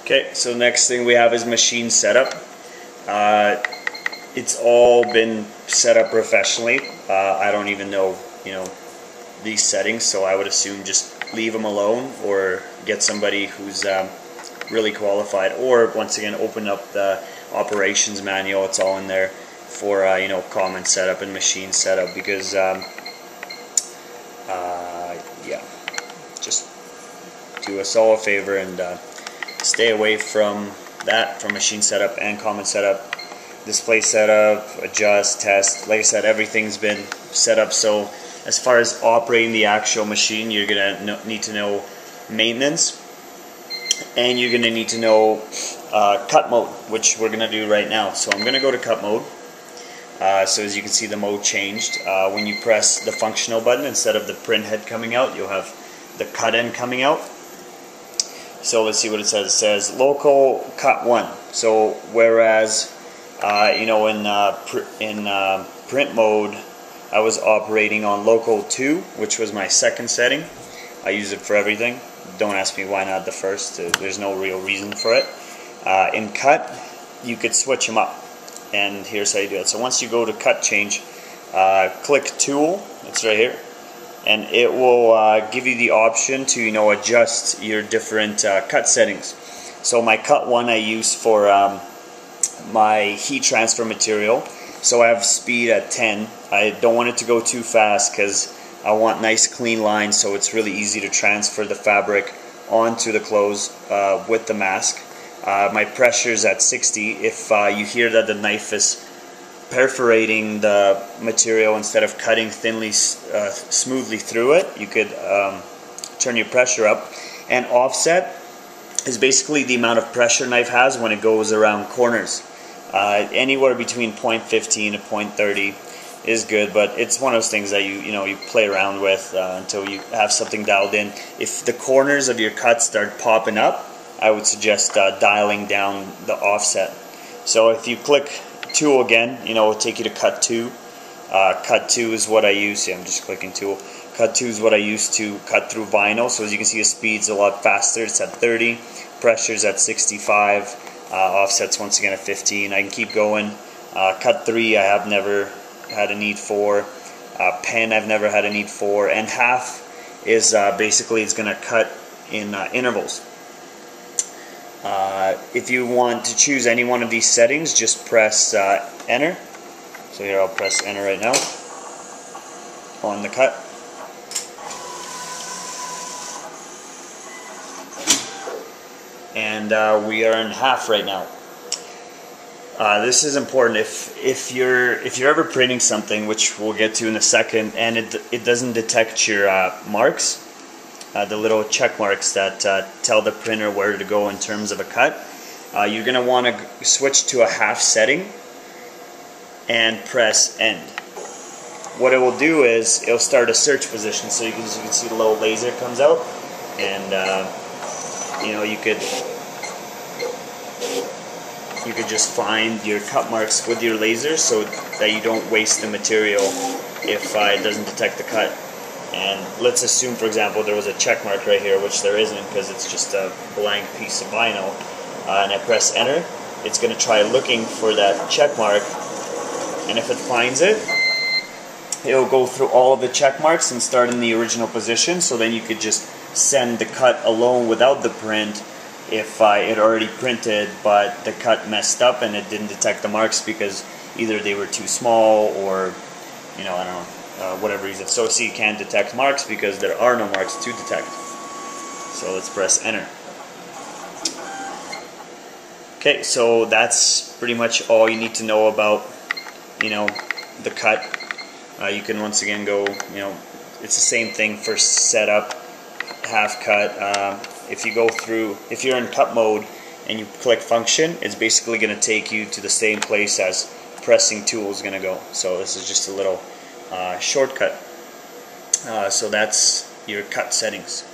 Okay, so next thing we have is machine setup. It's all been set up professionally. I don't even know, these settings, so I would assume just leave them alone or get somebody who's really qualified, or once again open up the operations manual. It's all in there for common setup and machine setup, because yeah, just do us all a favor and stay away from that, from machine setup and common setup. Display setup, adjust, test. Like I said, everything's been set up, so as far as operating the actual machine, you're gonna need to know maintenance, and you're gonna need to know cut mode, which we're gonna do right now. So I'm gonna go to cut mode. So as you can see, the mode changed. When you press the functional button, instead of the print head coming out, you'll have the cut end coming out. So let's see what it says. It says local cut 1. So whereas in print mode, I was operating on local 2, which was my second setting. I use it for everything. Don't ask me why not the first. There's no real reason for it. In cut, you could switch them up, and here's how you do it. So once you go to cut change, click tool. It's right here, and it will give you the option to adjust your different cut settings. So my cut 1 I use for my heat transfer material, so I have speed at 10. I don't want it to go too fast because I want nice clean lines, so it's really easy to transfer the fabric onto the clothes with the mask. My pressure is at 60. If you hear that the knife is perforating the material instead of cutting thinly, smoothly through it, you could turn your pressure up. And offset is basically the amount of pressure knife has when it goes around corners. Anywhere between 0.15 to 0.30 is good, but it's one of those things that you play around with until you have something dialed in. If the corners of your cuts start popping up, I would suggest dialing down the offset. So if you click tool again, it'll take you to cut 2. Cut 2 is what I use. See, I'm just clicking tool. Cut 2 is what I use to cut through vinyl. So as you can see, the speed's a lot faster. It's at 30. Pressure's at 65. Offset's once again at 15. I can keep going. Cut 3 I have never had a need for. Pen I've never had a need for. And half is basically it's going to cut in intervals. If you want to choose any one of these settings, just press enter. So here I'll press enter right now on the cut. And we are in half right now. This is important. If you're ever printing something, which we'll get to in a second, and it doesn't detect your marks, the little check marks that tell the printer where to go in terms of a cut, you're going to want to switch to a half setting and press end. What it will do is it'll start a search position. So you can see the little laser comes out, and you could just find your cut marks with your laser so that you don't waste the material if it doesn't detect the cut. And let's assume, for example, there was a check mark right here, which there isn't because it's just a blank piece of vinyl, and I press enter. It's going to try looking for that check mark, and if it finds it, it'll go through all of the check marks and start in the original position. So then you could just send the cut alone without the print if it already printed but the cut messed up and it didn't detect the marks because either they were too small or I don't know, whatever reason. So see, you can't detect marks because there are no marks to detect. So let's press enter. Okay, so that's pretty much all you need to know about the cut. You can once again go, it's the same thing for setup, half cut. If you're in cut mode and you click function, it's basically going to take you to the same place as pressing tool is going to go. So this is just a little shortcut. So that's your cut settings.